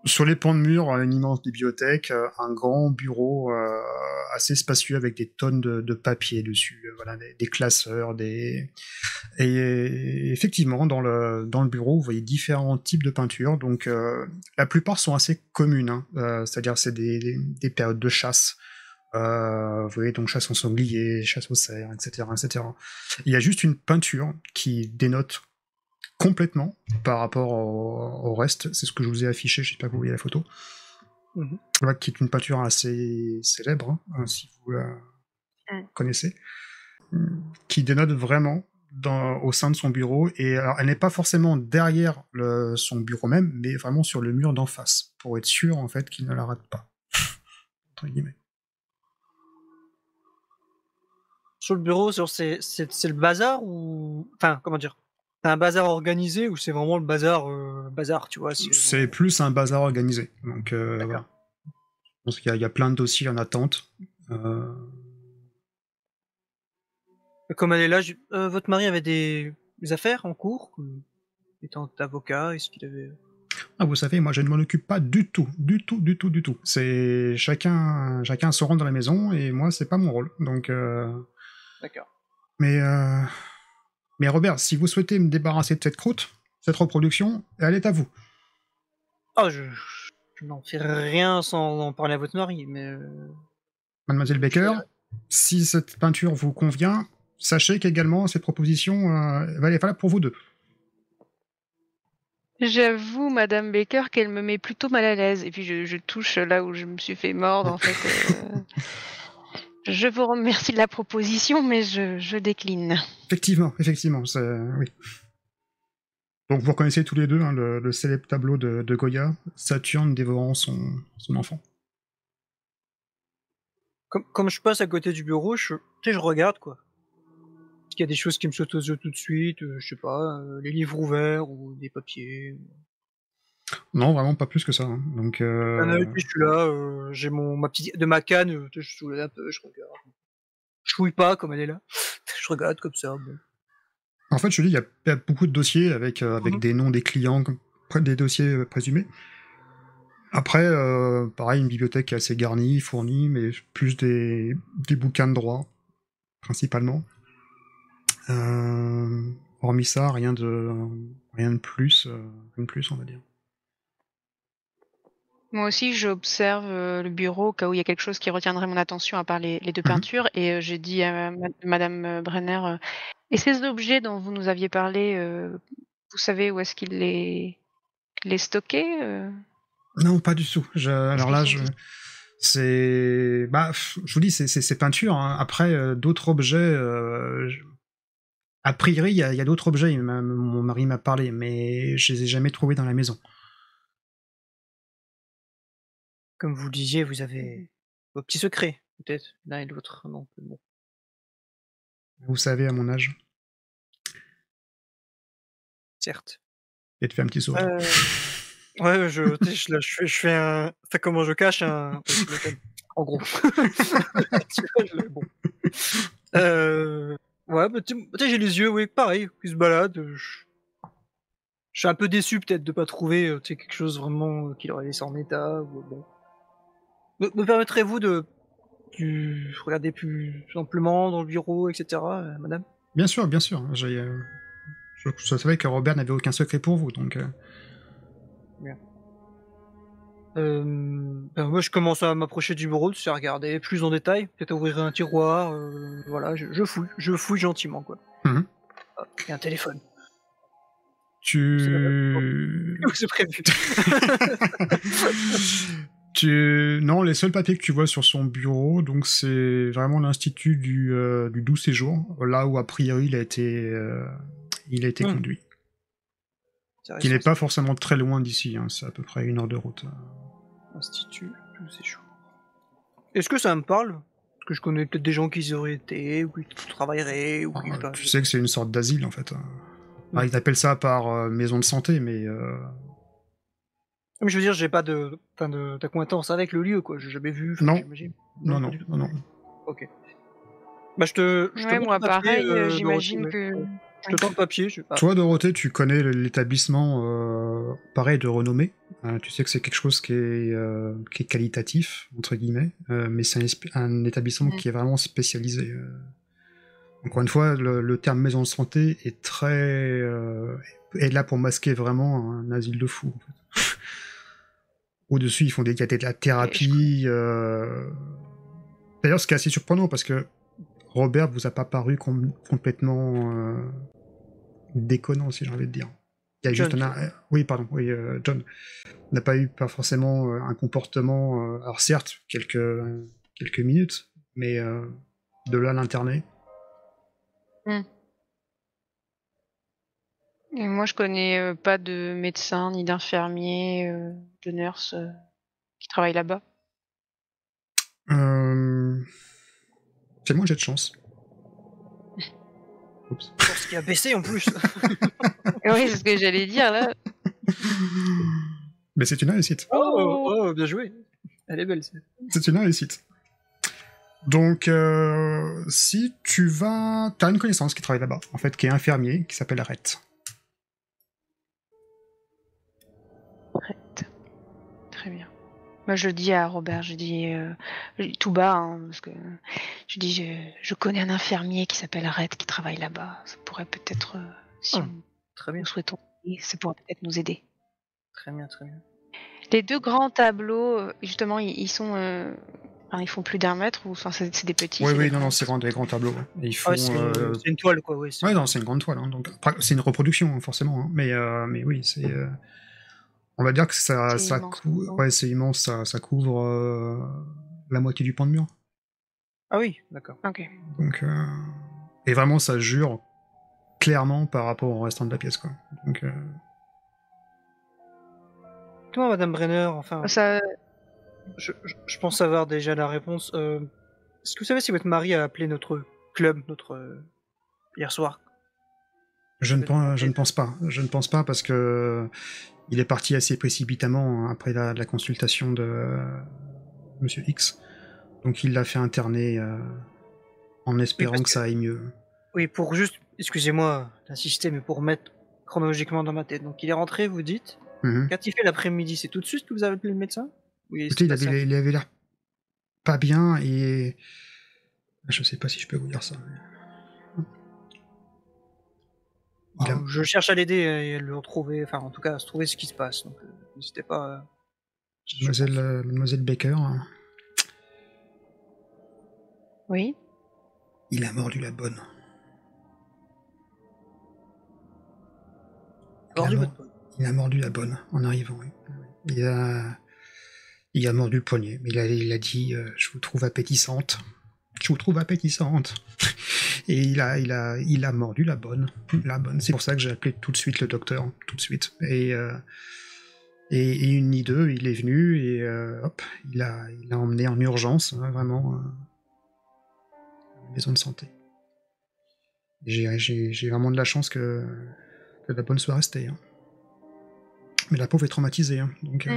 sur les pans de mur, une immense bibliothèque, un grand bureau assez spacieux avec des tonnes de papier dessus, voilà, des classeurs, et effectivement, dans le bureau, vous voyez différents types de peintures. Donc, la plupart sont assez communes, hein. C'est-à-dire c'est des périodes de chasse. Vous voyez, donc chasse au sanglier, chasse au cerf, etc., etc. Il y a juste une peinture qui dénote complètement par rapport au reste. C'est ce que je vous ai affiché, je sais pas si vous voyez la photo. Voilà, qui est une peinture assez célèbre, hein, si vous la connaissez, qui dénote vraiment au sein de son bureau. Et alors, elle n'est pas forcément derrière son bureau même, mais vraiment sur le mur d'en face, pour être sûr en fait qu'il ne la rate pas. Entre guillemets. Sur le bureau, c'est le bazar ou... Enfin, comment dire? C'est un bazar organisé ou c'est vraiment le bazar, tu vois? C'est plus un bazar organisé. Donc, voilà. Je pense qu'il y a plein de dossiers en attente. Comme elle est là, votre mari avait des affaires en cours? Étant avocat, est-ce qu'il avait... Ah, vous savez, moi je ne m'en occupe pas du tout. C'est chacun se rend dans la maison et moi c'est pas mon rôle. Donc. D'accord. Mais Robert, si vous souhaitez me débarrasser de cette croûte, cette reproduction, elle est à vous. Ah, je n'en fais rien sans en parler à votre mari, mais... Mademoiselle Baker, si cette peinture vous convient, sachez qu'également cette proposition va être valable pour vous deux. J'avoue, Madame Baker, qu'elle me met plutôt mal à l'aise. Et puis je touche là où je me suis fait mordre, en fait. Je vous remercie de la proposition, mais je décline. Effectivement, oui. Donc vous reconnaissez tous les deux, hein, le célèbre tableau de Goya, Saturne dévorant son enfant. Comme je passe à côté du bureau, je regarde, quoi. Est-ce qu'il y a des choses qui me sautent aux yeux tout de suite, je sais pas, les livres ouverts ou des papiers? Non, vraiment pas plus que ça. Hein. Donc, Un œil, puis je suis là, j'ai ma petite de ma canne, je soulève un peu, je regarde. Je fouille pas comme elle est là. Je regarde comme ça. Bon. En fait, je te dis, il y a beaucoup de dossiers avec des noms des clients, des dossiers présumés. Après, pareil, une bibliothèque assez garnie, fournie, mais plus des bouquins de droit, principalement. Hormis ça, rien de plus, on va dire. Moi aussi, j'observe le bureau au cas où il y a quelque chose qui retiendrait mon attention à part les deux peintures. Et j'ai dit à Madame Brenner, et ces objets dont vous nous aviez parlé, vous savez où est-ce qu'il les stockait Non, pas du tout. Alors là, je vous dis, c'est ces peintures. Hein. Après, d'autres objets. A priori, il y a d'autres objets. Mon mari m'a parlé, mais je les ai jamais trouvés dans la maison. Comme vous le disiez, vous avez vos petits secrets, peut-être, l'un et l'autre. Non, bon. Vous savez, à mon âge. Certes. Et te faire un petit sourire. Ouais, je fais un... Enfin, comment je cache un... En gros. Bon. Ouais, bah, tu sais, j'ai les yeux, oui, pareil, qui se baladent. Je suis un peu déçu, peut-être, de pas trouver tu sais, quelque chose vraiment qui l'aurait laissé en état. Ou, bon. Me permettrez-vous de regarder plus amplement dans le bureau, etc., madame? Bien sûr, bien sûr. Je savais que Robert n'avait aucun secret pour vous, donc... Bien. Moi, je commence à m'approcher du bureau, à regarder plus en détail, peut-être ouvrir un tiroir, voilà, je fouille gentiment, quoi. Mhm. Ah, il y a un téléphone. C'est prévu. Non, les seuls papiers que tu vois sur son bureau, donc c'est vraiment l'Institut du doux séjour, là où a priori il a été conduit. Qui n'est pas forcément très loin d'ici, hein, c'est à peu près 1 heure de route. Institut doux séjour. Est-ce que ça me parle? Parce que je connais peut-être des gens qui y auraient été, ou qui travailleraient, ou qui... Tu sais que c'est une sorte d'asile, en fait. Alors, ils appellent ça par maison de santé, mais... Mais je veux dire, j'ai pas d'acquaintance avec le lieu, quoi. J'ai jamais vu, Non. j'imagine. Non, pas non, du tout. non, non. Ok. Bah, je te Ouais, montre moi le papier, pareil, Dorothée, j'imagine ouais. que. Ouais. Je te Oui. tends le papier, Toi, Dorothée, tu connais l'établissement, pareil, de renommée. Tu sais que c'est quelque chose qui est qualitatif, entre guillemets, mais c'est un établissement Mhm. qui est vraiment spécialisé. Encore une fois, le terme maison de santé est là pour masquer vraiment un asile de fous. En fait. Au-dessus, ils font il y a de la thérapie. D'ailleurs, ce qui est assez surprenant, parce que Robert vous a pas paru complètement déconnant, si j'ai envie de dire. Il y a John, juste oui, pardon, oui, John n'a pas forcément un comportement. Alors certes, quelques minutes, mais de là à l'interner. Et moi, je connais pas de médecin, ni d'infirmier, de nurse qui travaille là-bas. Fais-moi un jet de chance. Oups. pour ce qui a baissé en plus. Oui, c'est ce que j'allais dire là. Mais c'est une réussite. Oh, bien joué. Elle est belle, celle. C'est une réussite. Donc, si tu vas... T'as une connaissance qui travaille là-bas, en fait, qui est infirmier, qui s'appelle Rhett. Arrête. Très bien. Moi, je dis à Robert, je dis tout bas, hein, parce que je dis, je connais un infirmier qui s'appelle Arrête, qui travaille là-bas. Ça pourrait peut-être, si Très bien. nous souhaitons, ça pourrait peut-être nous aider. Très bien, très bien. Les deux grands tableaux, justement, ils sont, enfin, ils font plus d'1 mètre ou enfin, c'est des petits. Oui, des non, grands. c'est des grands tableaux. Ouais. Et ils font. Ah, c'est une toile, quoi. Ouais, ouais, non, c'est une grande toile. Hein, donc, c'est une reproduction, hein, forcément. Hein, mais oui, c'est. On va dire que ça immense, couvre. non Ouais, c'est immense. Ça couvre la moitié du pan de mur. Ah oui, d'accord. Ok. Donc, et vraiment, ça jure clairement par rapport au restant de la pièce, quoi. Donc. Comment, Madame Brenner, enfin, Ça, je pense savoir déjà la réponse. Est-ce que vous savez si votre mari a appelé notre club, hier soir? Je ne pense pas. Je ne pense pas parce que il est parti assez précipitamment après la consultation de Monsieur X. Donc il l'a fait interner en espérant que ça aille mieux. Oui, pour juste, excusez-moi d'insister, mais pour mettre chronologiquement dans ma tête. Donc il est rentré, vous dites. Qu'a-t-il fait l'après-midi? C'est tout de suite que vous avez appelé le médecin? Oui, Écoutez, il avait l'air pas bien et je sais pas si je peux vous dire ça. Je cherche à l'aider et à le retrouver, enfin en tout cas à se trouver ce qui se passe. Donc n'hésitez pas. Mademoiselle Baker, oui. il a mordu la bonne. Il a mordu la bonne en arrivant. Oui. Il a mordu le poignet. Il a dit je vous trouve appétissante. Je vous trouve appétissante. Et il a mordu la bonne. La bonne. C'est pour ça que j'ai appelé tout de suite le docteur. Tout de suite. Et une ni deux, il est venu et hop, il a emmené en urgence, hein, vraiment, à la maison de santé. J'ai vraiment de la chance que la bonne soit restée. Hein. Mais la pauvre est traumatisée. Hein, donc,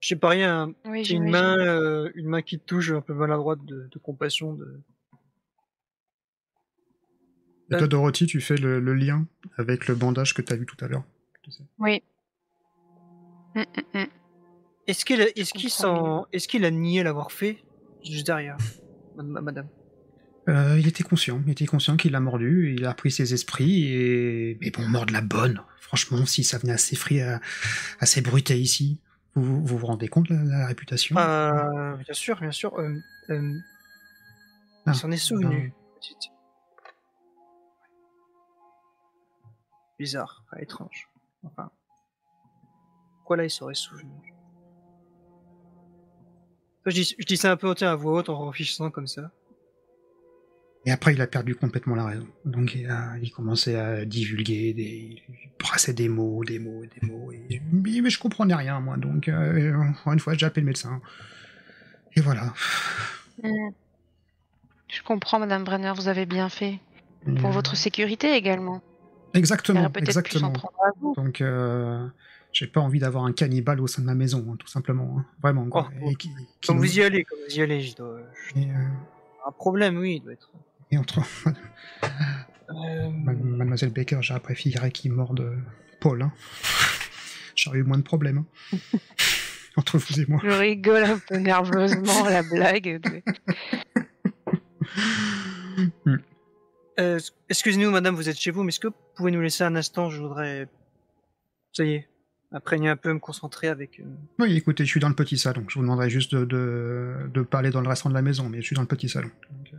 J'ai pas rien. Oui, C'est une main qui te touche un peu maladroite de compassion. Et toi, Dorothy, tu fais le lien avec le bandage que tu as vu tout à l'heure. Oui. Est-ce qu'il a nié l'avoir fait juste derrière, madame? Il était conscient qu'il l'a mordu, il a repris ses esprits, mais bon, mordre la bonne. Franchement, si ça venait assez bruité ici, vous rendez compte de la réputation? Bien sûr. Il s'en est souvenu. Bizarre, étrange. Enfin, pourquoi là il serait souvenu? Je dis ça un peu à voix haute en réfléchissant comme ça. Et après, il a perdu complètement la raison. Donc, il commençait à divulguer, il brassait des mots. Mais je comprenais rien, moi. Donc, encore une fois, j'ai appelé le médecin. Et voilà. Je comprends, Madame Brenner, vous avez bien fait. Pour votre sécurité également. Exactement, peut-être pu s'en exactement. prendre à vous. Donc, j'ai pas envie d'avoir un cannibale au sein de ma maison, hein, tout simplement. Hein. Vraiment, quoi. Oh, Et comme vous y allez, et, un problème, oui, il doit être. et entre Euh, Mademoiselle Baker, j'ai préféré qu'il morde Paul. Hein. J'aurais eu moins de problèmes. Hein. Entre vous et moi. Je rigole un peu nerveusement à la blague. Excusez-nous, madame, vous êtes chez vous, mais est-ce que vous pouvez nous laisser un instant? Je voudrais. Ça y est, imprégner un peu, me concentrer avec. Oui, écoutez, je suis dans le petit salon. Je vous demanderai juste de pas aller dans le restant de la maison, mais je suis dans le petit salon. Donc,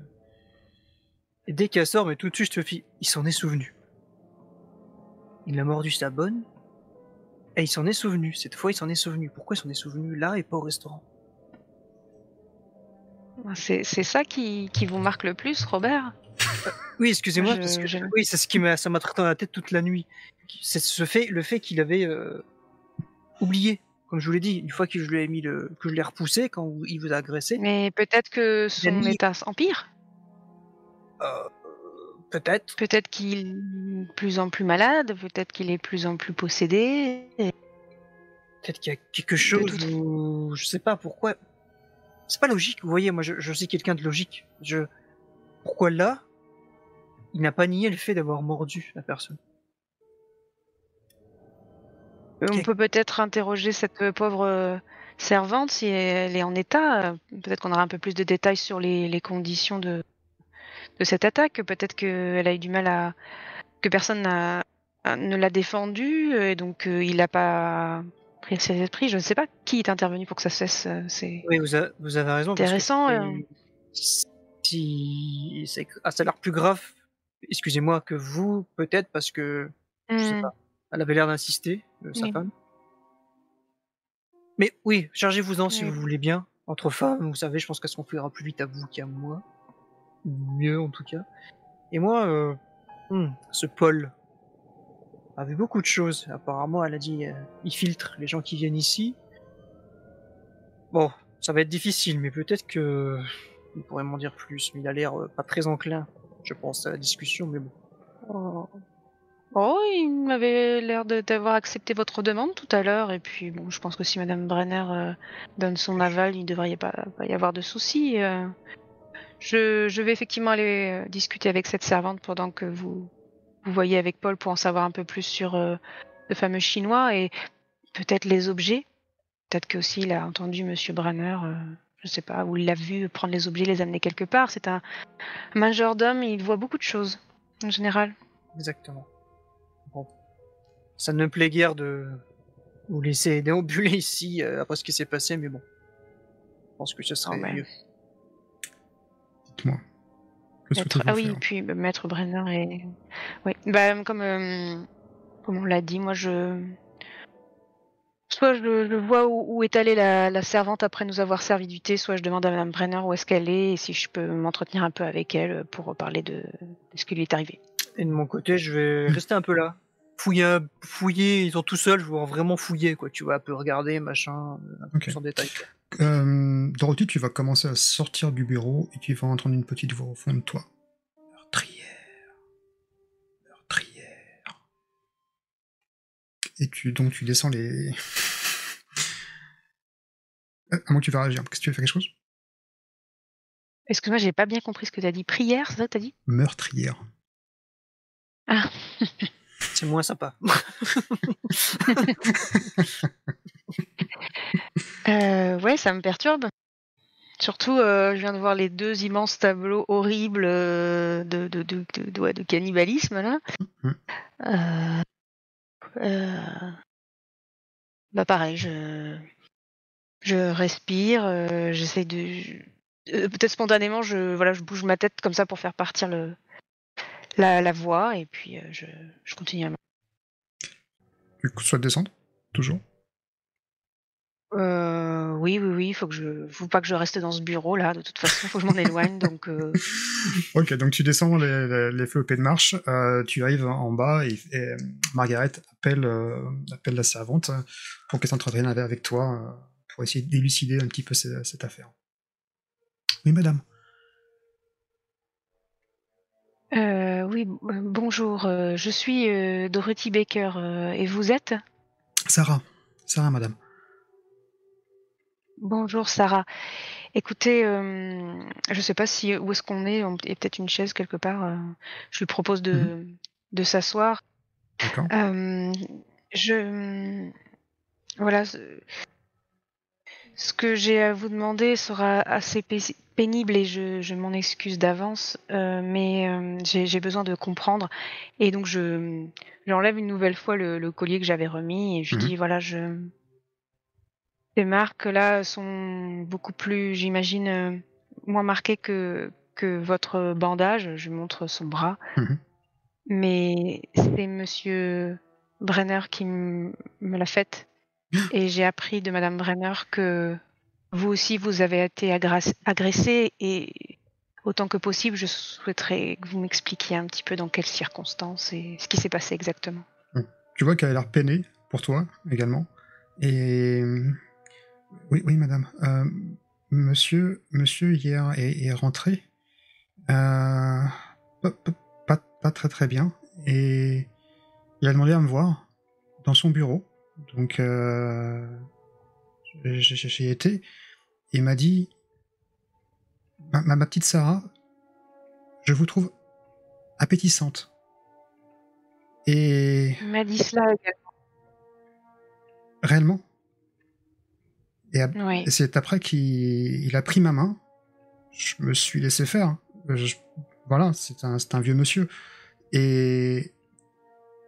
Et dès qu'elle sort, mais tout de suite, je te fie. Il s'en est souvenu. Il a mordu sa bonne. Et il s'en est souvenu. Cette fois, il s'en est souvenu. Pourquoi il s'en est souvenu là et pas au restaurant? C'est ça qui vous marque le plus, Robert? Oui, excusez-moi, Je- parce que je- oui, c'est ça m'a trotté dans la tête toute la nuit. C'est le fait qu'il avait oublié. Comme je vous l'ai dit, une fois que je lui ai que je l'ai repoussé quand il vous a agressé, Mais peut-être que il a son mis état s'empire. euh, peut-être. Peut-être qu'il est de plus en plus malade. Peut-être qu'il est de plus en plus possédé. Peut-être qu'il y a quelque chose où je sais pas pourquoi. C'est pas logique. Vous voyez, moi, je suis quelqu'un de logique. Pourquoi là, il n'a pas nié le fait d'avoir mordu la personne. On Ok. peut peut-être interroger cette pauvre servante si elle est en état. Peut-être qu'on aura un peu plus de détails sur les conditions de cette attaque. Peut-être qu'elle a eu du mal à... que personne ne l'a défendu et donc il n'a pas pris ses esprits. Je ne sais pas qui est intervenu pour que ça cesse. C'est Oui, vous avez raison. intéressant. Parce que ça a l'air plus grave. Excusez-moi que vous, peut-être parce que je sais Hmm, pas. Elle avait l'air d'insister, sa oui, femme. Mais oui, chargez-vous-en si oui. vous voulez bien. Entre femmes, vous savez, je pense qu'elle se confierera plus vite à vous qu'à moi. Mieux en tout cas. Et moi, ce Paul avait beaucoup de choses. Apparemment, elle a dit, il filtre les gens qui viennent ici. Bon, ça va être difficile, mais peut-être que il pourrait m'en dire plus. Mais il a l'air pas très enclin, je pense, à la discussion. Mais bon. Oh. Oh, il m'avait l'air d'avoir accepté votre demande tout à l'heure. Et puis, bon, je pense que si Madame Brenner donne son aval, il ne devrait pas y avoir de soucis. Je vais effectivement aller discuter avec cette servante pendant que vous voyez avec Paul pour en savoir un peu plus sur le fameux chinois et peut-être les objets. Peut-être qu'aussi il a entendu Monsieur Brenner, je sais pas, ou il l'a vu prendre les objets, les amener quelque part. C'est un majordome, il voit beaucoup de choses en général. Exactement. Bon. Ça ne me plaît guère de vous laisser déambuler ici après ce qui s'est passé, mais bon. Je pense que ce serait mieux. Dites-moi. Que souhaitez-vous Ah oui, faire? puis Maître Brenner et... Oui, bah, comme on l'a dit, moi soit je vois où est allée la servante après nous avoir servi du thé, soit je demande à Madame Brenner où est-ce qu'elle est et si je peux m'entretenir un peu avec elle pour parler de ce qui lui est arrivé. Et de mon côté, je vais rester un peu là. Fouiller, ils sont tout seuls, je vais vraiment fouiller, quoi. Tu vois, un peu regarder, machin, un peu plus en détail. Dorothy, tu vas commencer à sortir du bureau et tu vas entendre une petite voix au fond de toi. Meurtrière. Meurtrière. Et donc tu descends les... à moins que tu vas réagir. Qu'est-ce que tu veux faire quelque chose? Excuse-moi, j'ai pas bien compris ce que t'as dit. Prière, c'est ça que t'as dit? Meurtrière. Ah. C'est moins sympa. Ouais, ça me perturbe. Surtout, je viens de voir les 2 immenses tableaux horribles de cannibalisme, là. Bah pareil, je respire, j'essaie de... peut-être spontanément, je bouge ma tête comme ça pour faire partir la voix, et puis je continue à... Tu souhaites descendre? Toujours? Oui, faut pas que je reste dans ce bureau là, de toute façon, faut que je m'en éloigne, donc... Ok, donc tu descends les FEP de marche, tu arrives en bas et Margaret appelle la servante pour qu'elle s'entretienne avec toi pour essayer d'élucider un petit peu cette affaire. Oui, madame. Oui, bonjour. Je suis Dorothy Baker. Et vous êtes? Sarah. Sarah, madame. Bonjour, Sarah. Écoutez, je sais pas si où est-ce qu'on est. Il y a peut-être une chaise quelque part. Je lui propose de s'asseoir. D'accord. Je voilà. Ce que j'ai à vous demander sera assez pénible et je m'en excuse d'avance, mais j'ai besoin de comprendre. Et donc j'enlève une nouvelle fois le collier que j'avais remis et je dis voilà, ces marques-là sont beaucoup plus, j'imagine, moins marquées que votre bandage. Je lui montre son bras, mais c'est Monsieur Brenner qui me l'a faite. Et j'ai appris de Madame Brenner que vous aussi, vous avez été agressé et autant que possible, je souhaiterais que vous m'expliquiez un petit peu dans quelles circonstances et ce qui s'est passé exactement. Tu vois qu'elle a l'air peinée pour toi également. Et oui, madame. Monsieur hier est rentré. Pas très très bien. Et il a demandé à me voir dans son bureau. Donc j'ai été. Il m'a dit, ma petite Sarah, je vous trouve appétissante. Et Il m'a dit cela également. réellement. Oui. Et c'est après qu'il a pris ma main. Je me suis laissé faire. Voilà, c'est un vieux monsieur. Et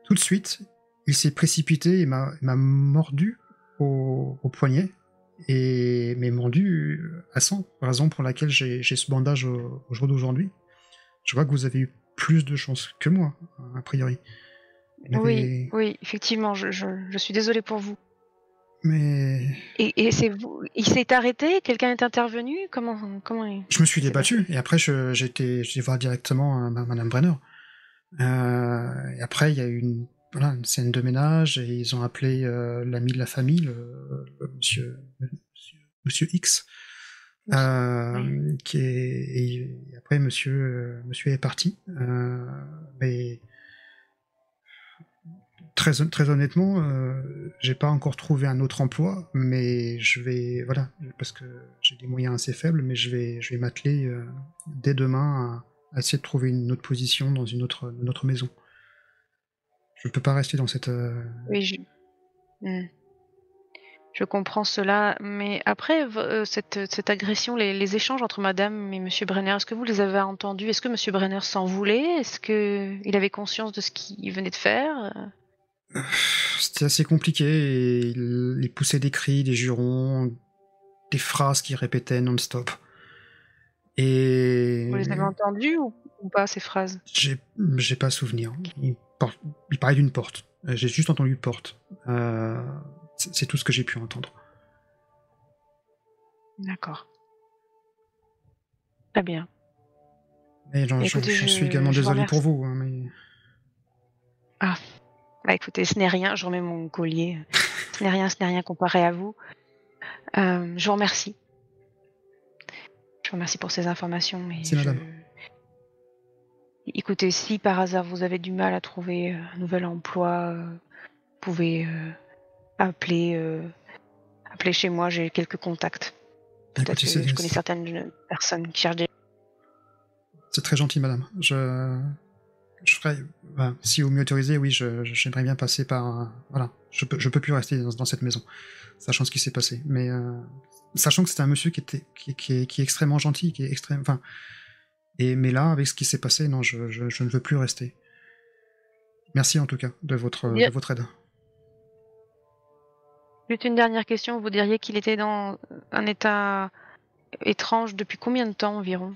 tout de suite, il s'est précipité et m'a mordu au poignet. Et m'est mordu à 100, raison pour laquelle j'ai ce bandage au jour d'aujourd'hui. Je vois que vous avez eu plus de chance que moi, a priori. Oui, effectivement, je suis désolée pour vous. Mais... Et c'est vous. Il s'est arrêté? Quelqu'un est intervenu? Comment Je me suis débattu, et après j'ai été voir directement Madame Brenner. Et après, il y a eu une scène de ménage, et ils ont appelé l'ami de la famille, monsieur X, qui est... Et après, monsieur est parti. Mais... Très honnêtement, j'ai pas encore trouvé un autre emploi, mais je vais, voilà, parce que j'ai des moyens assez faibles, mais je vais m'atteler dès demain à essayer de trouver une autre position dans une autre maison. Je ne peux pas rester dans cette... Oui, je comprends cela, mais après cette agression, les échanges entre Madame et Monsieur Brenner, est-ce que vous les avez entendus? Est-ce que Monsieur Brenner s'en voulait? Est-ce qu'il avait conscience de ce qu'il venait de faire? C'était assez compliqué, et il poussait des cris, des jurons, des phrases qu'il répétait non-stop. Et... Vous les avez entendus ou pas, ces phrases? J'ai pas souvenir. Il parlait d'une porte. J'ai juste entendu porte. C'est tout ce que j'ai pu entendre. D'accord. Très bien. Et j'en suis également désolé pour vous. Hein, mais... Ah, bah écoutez, ce n'est rien, je remets mon collier. Ce n'est rien comparé à vous. Je vous remercie. Je vous remercie pour ces informations, mais C'est madame. Écoutez, si par hasard vous avez du mal à trouver un nouvel emploi, vous pouvez appeler chez moi, j'ai quelques contacts. Peut-être que je connais certaines personnes qui cherchent des... C'est très gentil, madame. Je ferai... si vous m'y autorisez, oui, j'aimerais bien passer par... voilà, je peux plus rester dans cette maison, sachant ce qui s'est passé. Mais sachant que c'était un monsieur qui est extrêmement gentil, qui est extrêmement... Enfin, mais là, avec ce qui s'est passé, non, je ne veux plus rester. Merci en tout cas de votre aide. Juste une dernière question, vous diriez qu'il était dans un état étrange depuis combien de temps environ?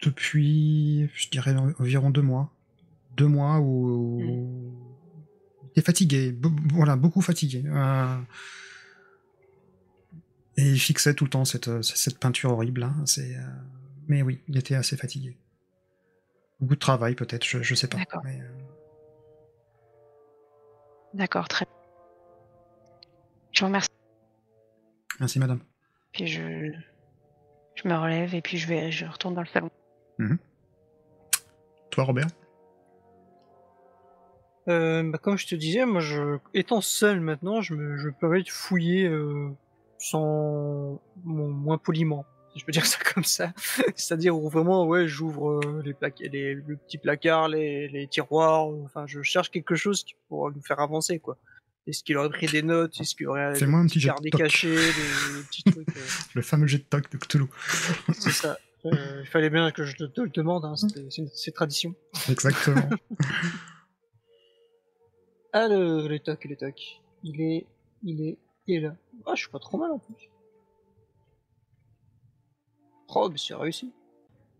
Depuis, je dirais, environ 2 mois. 2 mois où... Il était fatigué, voilà, beaucoup fatigué. Et il fixait tout le temps cette peinture horrible. Hein. Mais oui, il était assez fatigué. Beaucoup de travail peut-être, je sais pas. D'accord. Mais... D'accord, très bien. Je vous remercie. Merci madame. Puis je me relève et puis je retourne dans le salon. toi, Robert? Comme je te disais, moi, étant seul maintenant, je me permets de fouiller moins poliment, si je peux dire ça comme ça. C'est-à-dire où vraiment, ouais, j'ouvre le petit placard, les tiroirs. Enfin, je cherche quelque chose qui pourra nous faire avancer, quoi. Est-ce qu'il aurait pris des notes? Est-ce qu'il y aurait Fais-moi un petit jet de carnets toc. cachés, des petits trucs Le fameux jet de toc de Cthulhu. C'est ça. Il fallait bien que je te le demande, hein, c'est tradition. Exactement. Alors, le toc. Il est là. Ah, je suis pas trop mal en plus. Oh, mais c'est réussi.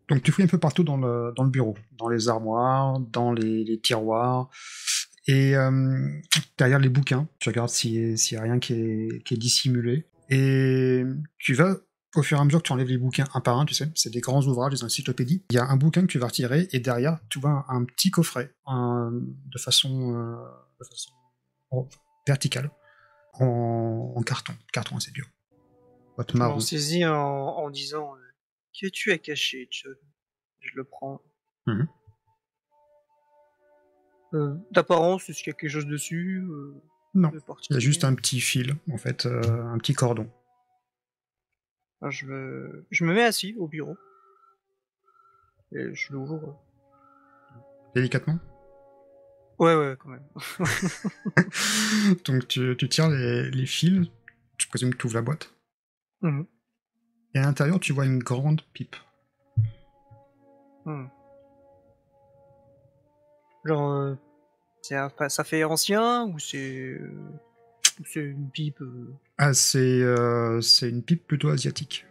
Donc tu fouilles un peu partout dans le bureau, dans les armoires, dans les tiroirs, et derrière les bouquins, tu regardes s'il y a rien qui est dissimulé, et tu vas, au fur et à mesure que tu enlèves les bouquins un par un, tu sais, c'est des grands ouvrages, des encyclopédies, il y a un bouquin que tu vas retirer, et derrière, tu vois un petit coffret, de façon verticale, en carton assez dur. Boîte Je m'en marron. saisis en disant qu'as-tu à cacher, John? Je le prends. Mhm. D'apparence, est-ce qu'il y a quelque chose dessus Non, de il y a particulier? juste un petit fil, en fait, un petit cordon. Enfin, je me mets assis au bureau. Et je l'ouvre. Délicatement. Ouais, quand même. Donc tu tires les fils, je présume que tu ouvres la boîte. Mhm. Et à l'intérieur, tu vois une grande pipe. Mhm. Genre, ça fait ancien ou c'est une pipe Ah, c'est une pipe plutôt asiatique.